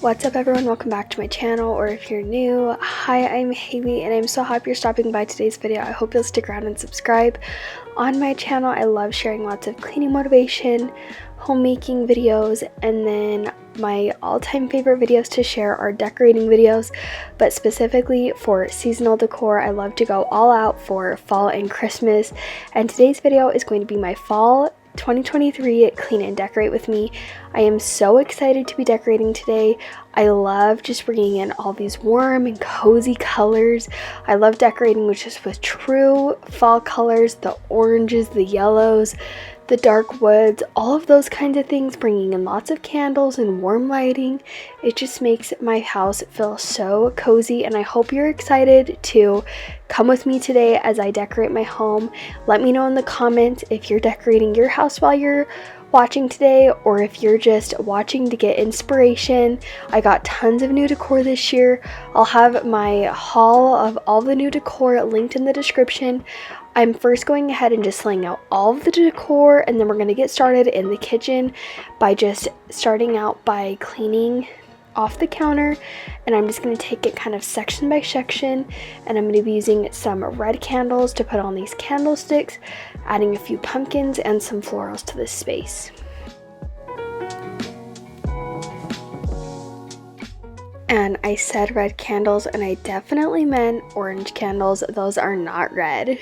What's up everyone, welcome back to my channel, or if you're new, hi, I'm Haley and I'm so happy you're stopping by today's video. I hope you'll stick around and subscribe. On my channel, I love sharing lots of cleaning motivation, homemaking videos, and then my all-time favorite videos to share are decorating videos, but specifically for seasonal decor. I love to go all out for fall and Christmas, and today's video is going to be my fall 2023 clean and decorate with me. I am so excited to be decorating today. I love just bringing in all these warm and cozy colors. I love decorating with true fall colors, the oranges, the yellows, the dark woods, all of those kinds of things, bringing in lots of candles and warm lighting. It just makes my house feel so cozy, and I hope you're excited to come with me today as I decorate my home. Let me know in the comments if you're decorating your house while you're watching today, or if you're just watching to get inspiration. I got tons of new decor this year. I'll have my haul of all the new decor linked in the description. I'm first going ahead and just laying out all of the decor, and then we're going to get started in the kitchen by just starting out by cleaning off the counter. And I'm just going to take it kind of section by section, and I'm going to be using some red candles to put on these candlesticks, adding a few pumpkins and some florals to this space. And I said red candles, and I definitely meant orange candles. Those are not red.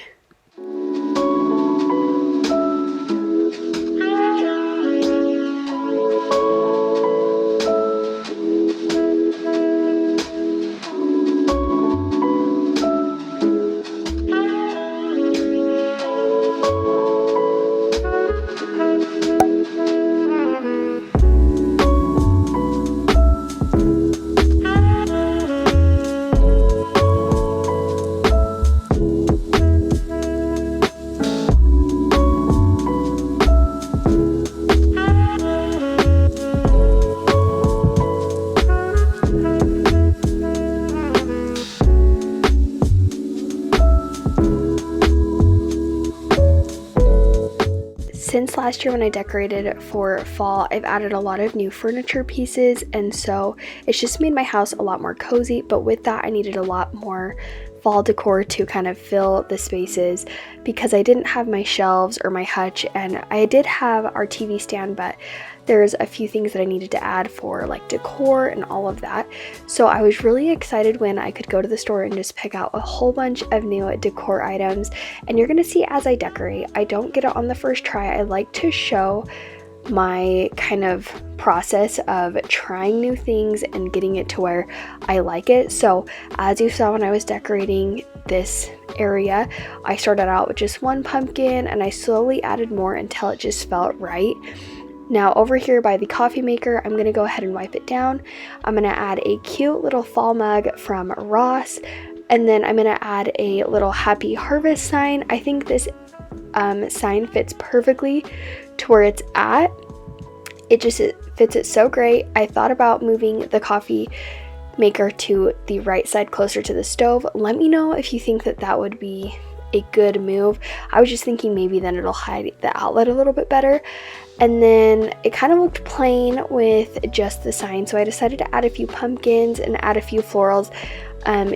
Since last year when I decorated for fall, I've added a lot of new furniture pieces, and so it's just made my house a lot more cozy. But with that, I needed a lot more fall decor to kind of fill the spaces, because I didn't have my shelves or my hutch, and I did have our TV stand, but there's a few things that I needed to add for like decor and all of that. So I was really excited when I could go to the store and just pick out a whole bunch of new decor items. And you're gonna see as I decorate, I don't get it on the first try. I like to show my kind of process of trying new things and getting it to where I like it. So as you saw when I was decorating this area, I started out with just one pumpkin, and I slowly added more until it just felt right. Now over here by the coffee maker, I'm going to go ahead and wipe it down. I'm going to add a cute little fall mug from Ross, and then I'm going to add a little happy harvest sign. I think this sign fits perfectly to where it's at. It fits it so great. I thought about moving the coffee maker to the right side closer to the stove. Let me know if you think that that would be a good move. I was just thinking maybe then it'll hide the outlet a little bit better. And then it kind of looked plain with just the sign, so I decided to add a few pumpkins and add a few florals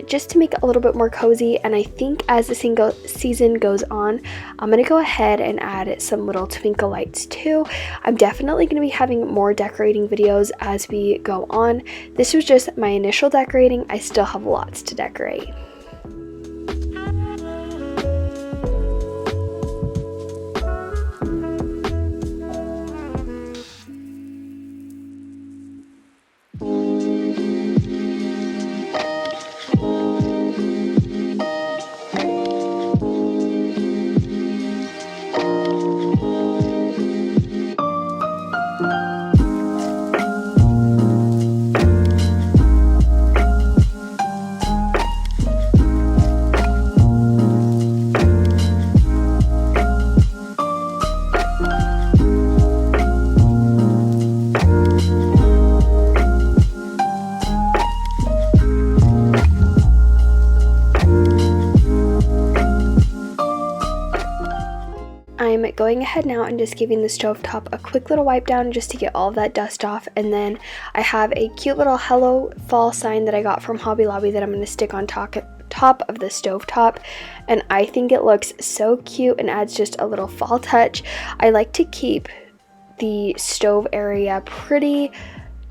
just to make it a little bit more cozy. And I think as the season goes on, I'm going to go ahead and add some little twinkle lights too. I'm definitely going to be having more decorating videos as we go on. This was just my initial decorating. I still have lots to decorate. going ahead now and just giving the stovetop a quick little wipe down just to get all of that dust off. And then I have a cute little Hello Fall sign that I got from Hobby Lobby that I'm going to stick on top of the stovetop, and I think it looks so cute and adds just a little fall touch. I like to keep the stove area pretty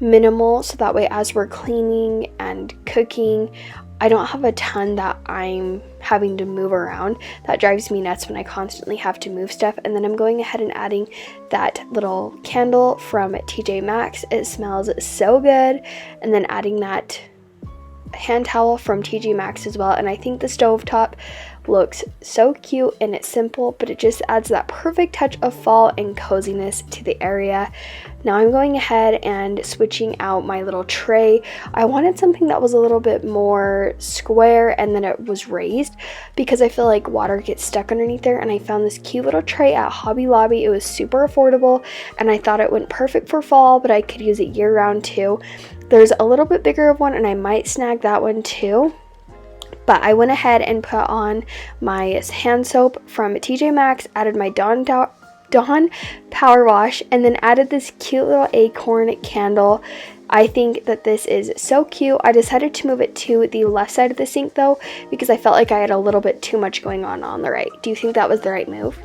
minimal so that way as we're cleaning and cooking, I don't have a ton that I'm having to move around. That drives me nuts when I constantly have to move stuff. And then I'm going ahead and adding that little candle from TJ Maxx. It smells so good. And then adding that hand towel from TJ Maxx as well. And I think the stovetop looks so cute and it's simple, but it just adds that perfect touch of fall and coziness to the area. Now I'm going ahead and switching out my little tray. I wanted something that was a little bit more square and then it was raised because I feel like water gets stuck underneath there, and I found this cute little tray at Hobby Lobby. It was super affordable and I thought it went perfect for fall, but I could use it year round too. There's a little bit bigger of one and I might snag that one too. But I went ahead and put on my hand soap from TJ Maxx, added my Dawn Power Wash, and then added this cute little acorn candle. I think that this is so cute. I decided to move it to the left side of the sink though, because I felt like I had a little bit too much going on the right. Do you think that was the right move?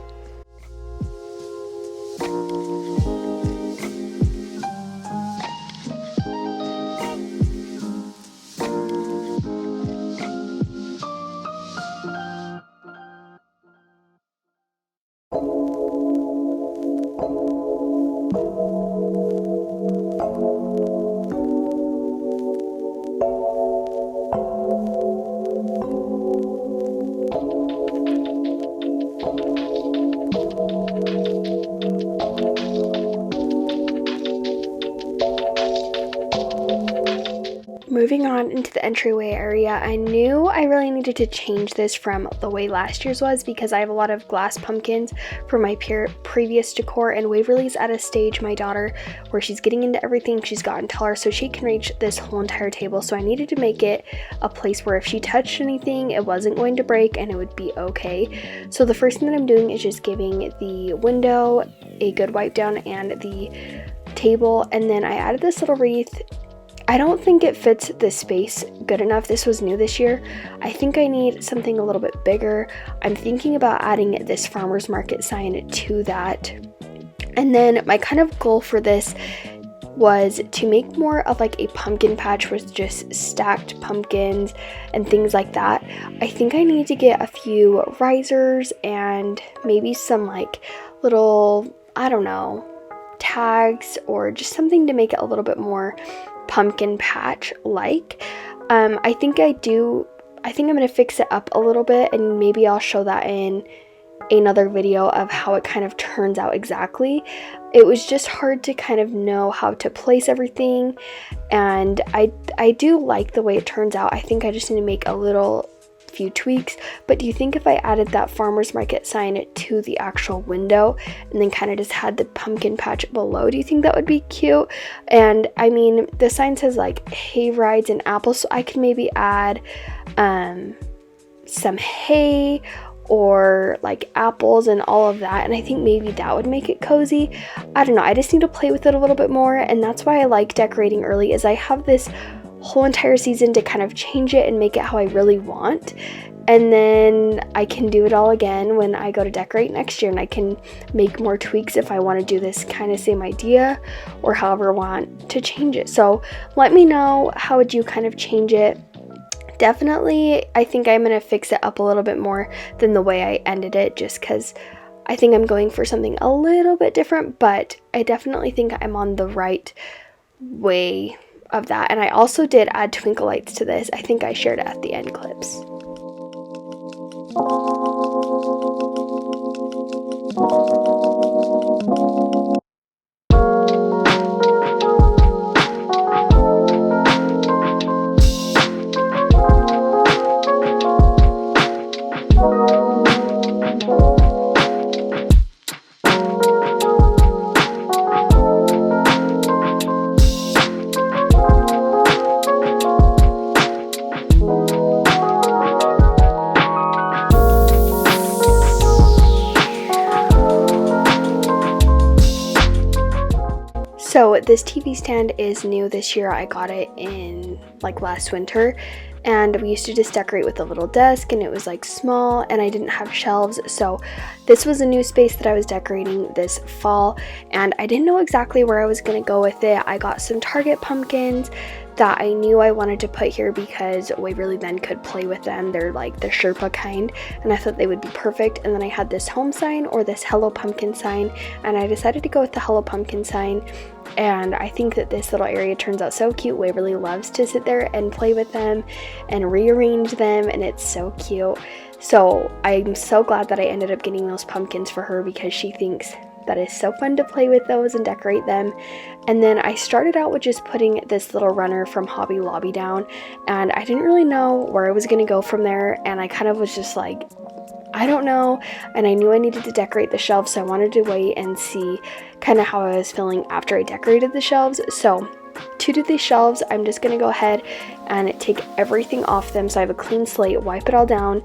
Moving on into the entryway area, I knew I really needed to change this from the way last year's was because I have a lot of glass pumpkins from my previous decor, and Waverly's at a stage, my daughter, where she's getting into everything. She's gotten taller so she can reach this whole entire table, so I needed to make it a place where if she touched anything it wasn't going to break and it would be okay. So the first thing that I'm doing is just giving the window a good wipe down and the table, and then I added this little wreath. I don't think it fits the space good enough. This was new this year. I think I need something a little bit bigger. I'm thinking about adding this farmer's market sign to that. And then my kind of goal for this was to make more of like a pumpkin patch with just stacked pumpkins and things like that. I think I need to get a few risers and maybe some like little, I don't know, tags or just something to make it a little bit more pumpkin patch like. I think I'm gonna fix it up a little bit, and maybe I'll show that in another video of how it kind of turns out exactly. It was just hard to kind of know how to place everything, and I do like the way it turns out. I think I just need to make a little few tweaks. But do you think if I added that farmer's market sign to the actual window and then kind of just had the pumpkin patch below, do you think that would be cute? And I mean, the sign says like hay rides and apples, so I could maybe add some hay or like apples and all of that, and I think maybe that would make it cozy. I don't know, I just need to play with it a little bit more, and that's why I like decorating early, is I have this whole entire season to kind of change it and make it how I really want, and then I can do it all again when I go to decorate next year, and I can make more tweaks if I want to do this kind of same idea or however I want to change it. So let me know, how would you kind of change it? Definitely, I think I'm going to fix it up a little bit more than the way I ended it, just because I think I'm going for something a little bit different, but I definitely think I'm on the right way of that. And I also did add twinkle lights to this. I think I shared it at the end clips. this TV stand is new this year. I got it in like last winter, and we used to just decorate with a little desk, and it was like small, and I didn't have shelves, so this was a new space that I was decorating this fall, and I didn't know exactly where I was going to go with it. I got some Target pumpkins that I knew I wanted to put here because Waverly then could play with them. They're like the Sherpa kind, and I thought they would be perfect. And then I had this home sign or this Hello Pumpkin sign, and I decided to go with the Hello Pumpkin sign. And I think that this little area turns out so cute. Waverly loves to sit there and play with them and rearrange them, and it's so cute. So I'm so glad that I ended up getting those pumpkins for her because she thinks that is so fun to play with those and decorate them. And then I started out with just putting this little runner from Hobby Lobby down, and I didn't really know where I was going to go from there, and I kind of was just like, I don't know, and I knew I needed to decorate the shelves, so I wanted to wait and see kind of how I was feeling after I decorated the shelves. So to do these shelves, I'm just going to go ahead and take everything off them so I have a clean slate, wipe it all down,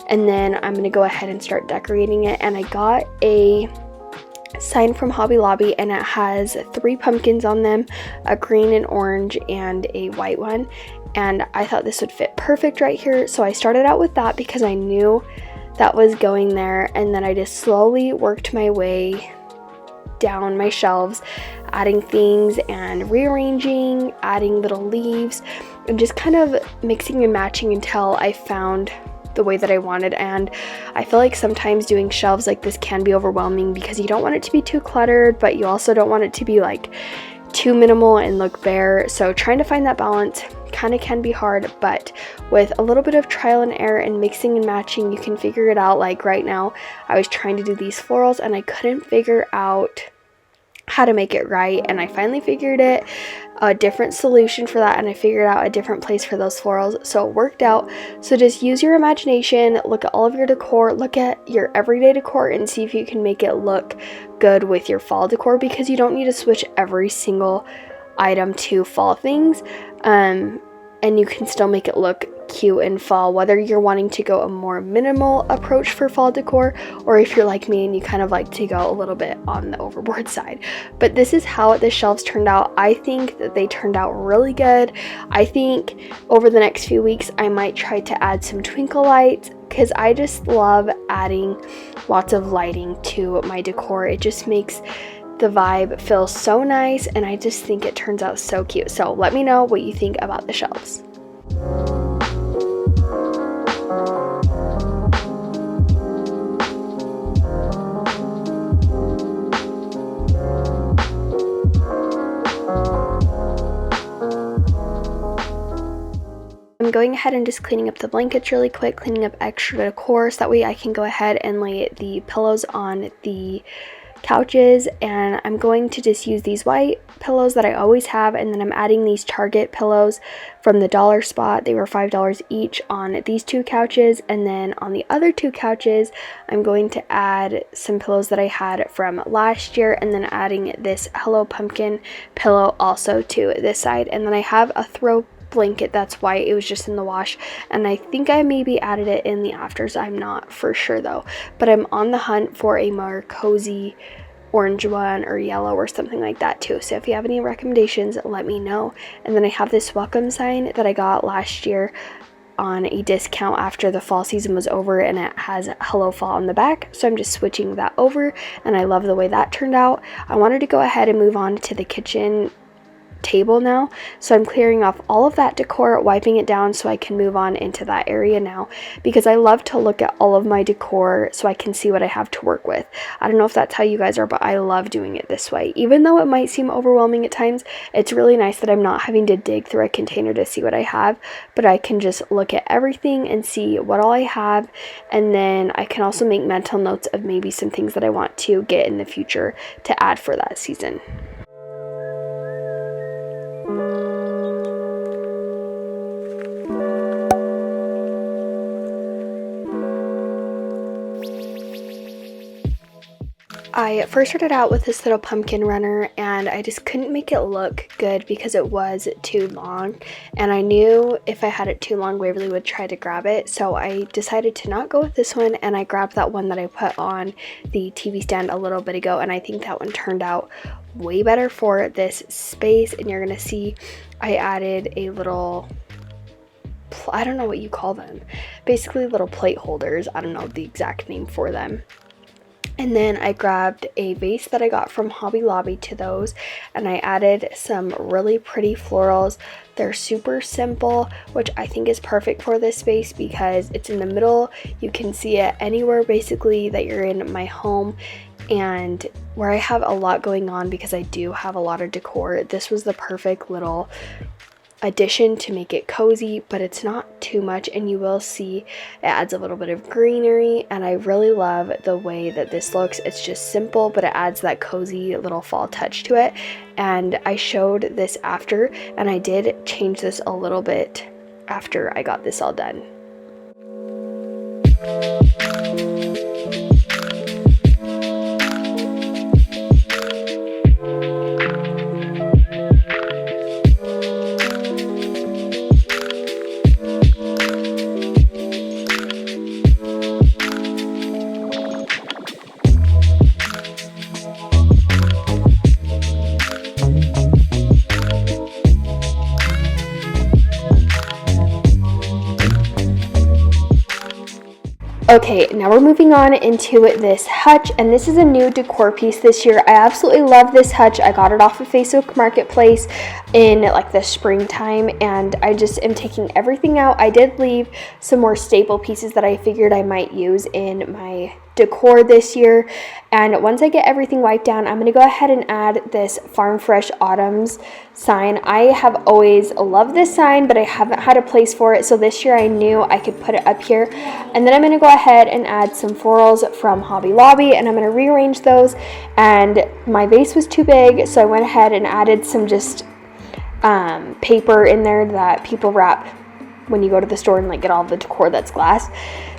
and then I'm going to go ahead and start decorating it. And I got a sign from Hobby Lobby, and it has 3 pumpkins on them, a green and orange and a white one, and I thought this would fit perfect right here, so I started out with that because I knew that was going there. And then I just slowly worked my way down my shelves, adding things and rearranging, adding little leaves, and just kind of mixing and matching until I found the way that I wanted. And I feel like sometimes doing shelves like this can be overwhelming because you don't want it to be too cluttered, but you also don't want it to be like too minimal and look bare. So trying to find that balance kind of can be hard, but with a little bit of trial and error and mixing and matching, you can figure it out. Like right now, I was trying to do these florals and I couldn't figure out how to make it right, and I finally figured it a different solution for that, and I figured out a different place for those florals, so it worked out. So just use your imagination, look at all of your decor, look at your everyday decor, and see if you can make it look good with your fall decor, because you don't need to switch every single item to fall things, and you can still make it look cute in fall, whether you're wanting to go a more minimal approach for fall decor, or if you're like me and you kind of like to go a little bit on the overboard side. But this is how the shelves turned out. I think that they turned out really good. I think over the next few weeks I might try to add some twinkle lights, because I just love adding lots of lighting to my decor. It just makes the vibe feel so nice, and I just think it turns out so cute. So let me know what you think about the shelves. I'm going ahead and just cleaning up the blankets really quick, cleaning up extra decor, so that way I can go ahead and lay the pillows on the couches. And I'm going to just use these white pillows that I always have, and then I'm adding these Target pillows from the dollar spot. They were $5 each on these 2 couches, and then on the other 2 couches I'm going to add some pillows that I had from last year, and then adding this Hello Pumpkin pillow also to this side. And then I have a throw blanket that's white. It was just in the wash, and I think I maybe added it in the afters. I'm not for sure though, but I'm on the hunt for a more cozy orange one or yellow or something like that too. So if you have any recommendations, let me know. And then I have this welcome sign that I got last year on a discount after the fall season was over, and it has Hello Fall on the back, so I'm just switching that over, and I love the way that turned out. I wanted to go ahead and move on to the kitchen table now, so I'm clearing off all of that decor, wiping it down so I can move on into that area now, because I love to look at all of my decor so I can see what I have to work with. I don't know if that's how you guys are, but I love doing it this way. Even though it might seem overwhelming at times, it's really nice that I'm not having to dig through a container to see what I have, but I can just look at everything and see what all I have, and then I can also make mental notes of maybe some things that I want to get in the future to add for that season. I first started out with this little pumpkin runner, and I just couldn't make it look good because it was too long, and I knew if I had it too long, Waverly would try to grab it, so I decided to not go with this one, and I grabbed that one that I put on the TV stand a little bit ago, and I think that one turned out way better for this space. And you're gonna see I added a little, I don't know what you call them, basically little plate holders. I don't know the exact name for them. And then I grabbed a vase that I got from Hobby Lobby to those, and I added some really pretty florals. They're super simple, which I think is perfect for this space because it's in the middle. You can see it anywhere basically that you're in my home, and where I have a lot going on because I do have a lot of decor, this was the perfect little addition to make it cozy, but it's not too much. And you will see it adds a little bit of greenery, and I really love the way that this looks. It's just simple, but it adds that cozy little fall touch to it. And I showed this after, and I did change this a little bit after I got this all done. Okay, now we're moving on into this hutch, and this is a new decor piece this year. I absolutely love this hutch. I got it off of Facebook Marketplace in like the springtime, and I just am taking everything out. I did leave some more staple pieces that I figured I might use in my decor this year, and once I get everything wiped down, I'm going to go ahead and add this Farm Fresh Autumns sign. I have always loved this sign, but I haven't had a place for it, so this year I knew I could put it up here. And then I'm going to go ahead and add some florals from Hobby Lobby, and I'm going to rearrange those. And my vase was too big, so I went ahead and added some just paper in there that people wrap when you go to the store and like get all the decor that's glass.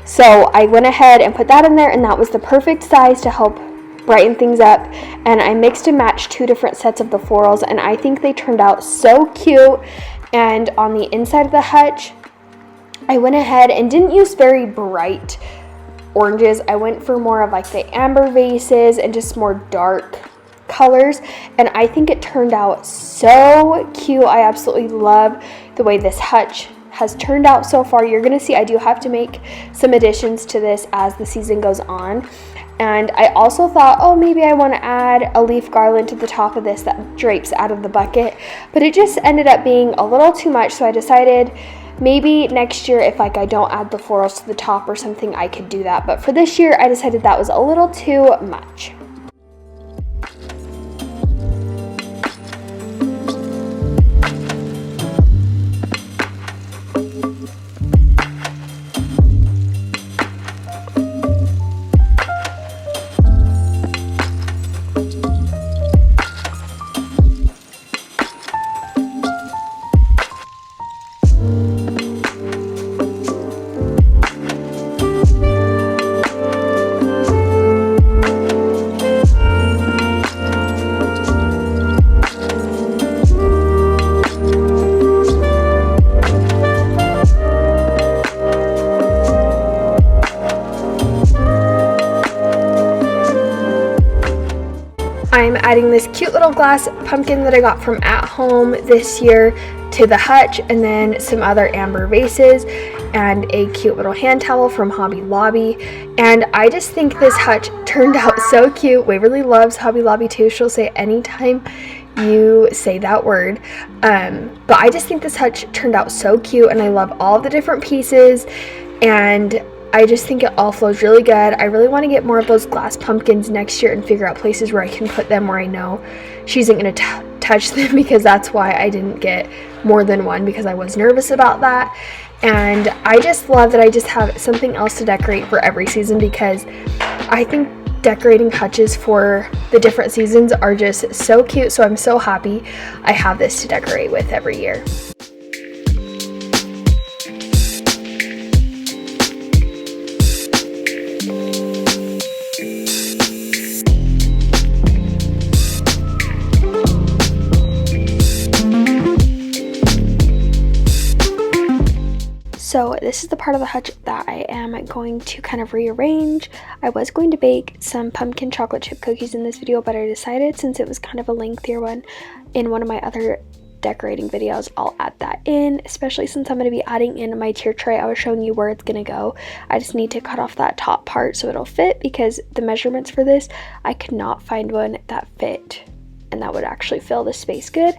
So I went ahead and put that in there, and that was the perfect size to help brighten things up. And I mixed and matched two different sets of the florals, and I think they turned out so cute. And on the inside of the hutch, I went ahead and didn't use very bright oranges. I went for more of like the amber vases and just more dark colors, and I think it turned out so cute. I absolutely love the way this hutch has turned out so far. You're gonna see I do have to make some additions to this as the season goes on. And I also thought, oh, maybe I want to add a leaf garland to the top of this that drapes out of the bucket, but it just ended up being a little too much, so I decided maybe next year if like I don't add the florals to the top or something, I could do that. But for this year, I decided that was a little too much. I'm adding this cute little glass pumpkin that I got from At Home this year to the hutch, and then some other amber vases and a cute little hand towel from Hobby Lobby. And I just think this hutch turned out so cute. Waverly loves Hobby Lobby too. She'll say anytime you say that word. But I just think this hutch turned out so cute, and I love all the different pieces, and I just think it all flows really good. I really want to get more of those glass pumpkins next year and figure out places where I can put them where I know she isn't going to touch them, because that's why I didn't get more than one, because I was nervous about that. And I just love that I just have something else to decorate for every season, because I think decorating hutches for the different seasons are just so cute. So I'm so happy I have this to decorate with every year. So this is the part of the hutch that I am going to kind of rearrange. I was going to bake some pumpkin chocolate chip cookies in this video, but I decided since it was kind of a lengthier one in one of my other decorating videos, I'll add that in, especially since I'm going to be adding in my tier tray. I was showing you where it's going to go. I just need to cut off that top part so it'll fit, because the measurements for this, I could not find one that fit and that would actually fill the space good.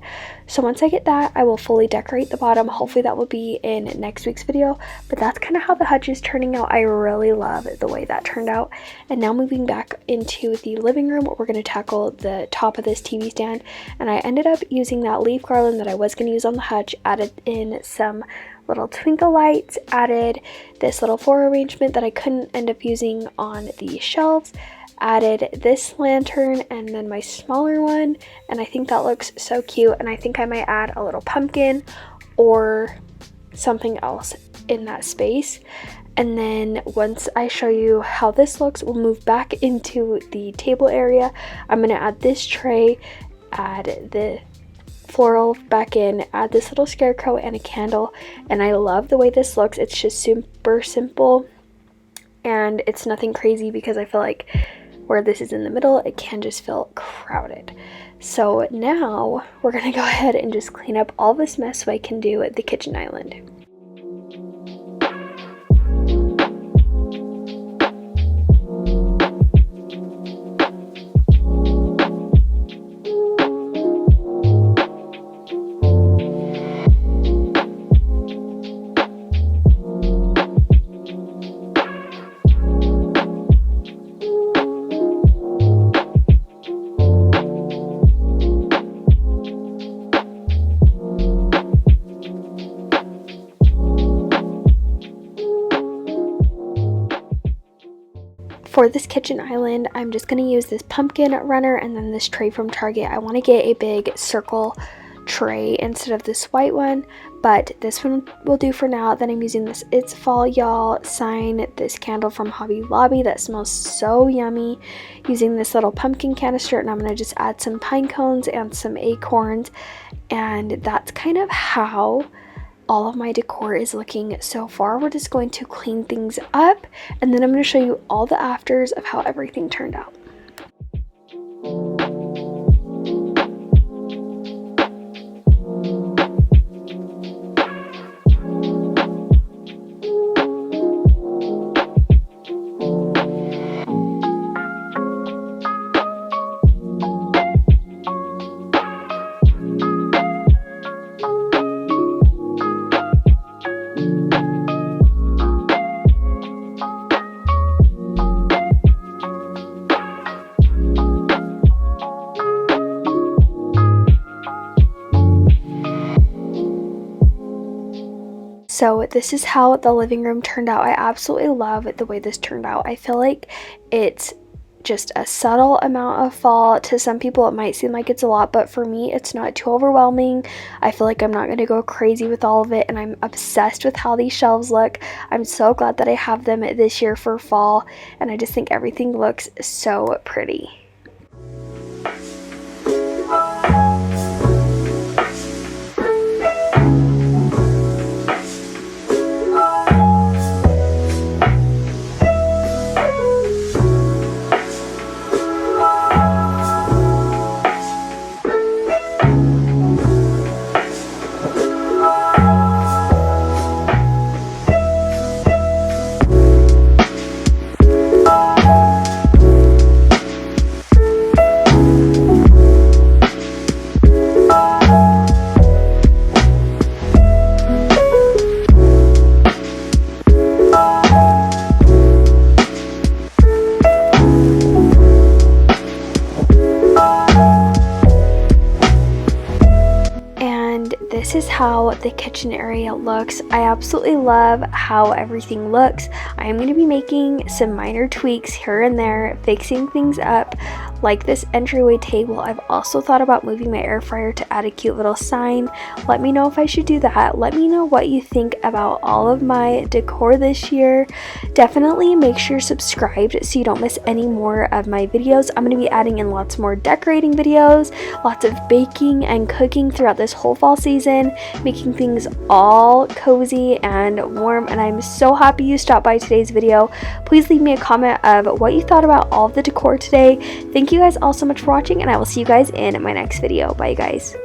So once I get that, I will fully decorate the bottom. Hopefully that will be in next week's video, but that's kind of how the hutch is turning out. I really love the way that turned out. And now moving back into the living room, we're going to tackle the top of this TV stand, and I ended up using that leaf garland that I was going to use on the hutch, added in some little twinkle lights, added this little floral arrangement that I couldn't end up using on the shelves, added this lantern and then my smaller one, and I think that looks so cute. And I think I might add a little pumpkin or something else in that space. And then once I show you how this looks, we'll move back into the table area. I'm going to add this tray, add the floral back in, add this little scarecrow and a candle, and I love the way this looks. It's just super simple and it's nothing crazy, because I feel like where this is in the middle, it can just feel crowded. So now we're gonna go ahead and just clean up all this mess so I can do the kitchen island. For this kitchen island, I'm just going to use this pumpkin runner and then this tray from Target. I want to get a big circle tray instead of this white one, but this one will do for now. Then I'm using this It's Fall Y'all sign, this candle from Hobby Lobby that smells so yummy, using this little pumpkin canister, and I'm going to just add some pine cones and some acorns, and that's kind of how all of my decor is looking so far. We're just going to clean things up, and then I'm going to show you all the afters of how everything turned out. So this is how the living room turned out. I absolutely love the way this turned out. I feel like it's just a subtle amount of fall. To some people it might seem like it's a lot, but for me it's not too overwhelming. I feel like I'm not going to go crazy with all of it, and I'm obsessed with how these shelves look. I'm so glad that I have them this year for fall, and I just think everything looks so pretty. This is how the kitchen area looks. I absolutely love how everything looks. I am going to be making some minor tweaks here and there, fixing things up, like this entryway table. I've also thought about moving my air fryer to add a cute little sign. Let me know if I should do that. Let me know what you think about all of my decor this year. Definitely make sure you're subscribed so you don't miss any more of my videos. I'm going to be adding in lots more decorating videos, lots of baking and cooking throughout this whole fall season, making things all cozy and warm, and I'm so happy you stopped by today's video. Please leave me a comment of what you thought about all of the decor today. Thank you guys all so much for watching, and I will see you guys in my next video. Bye, guys.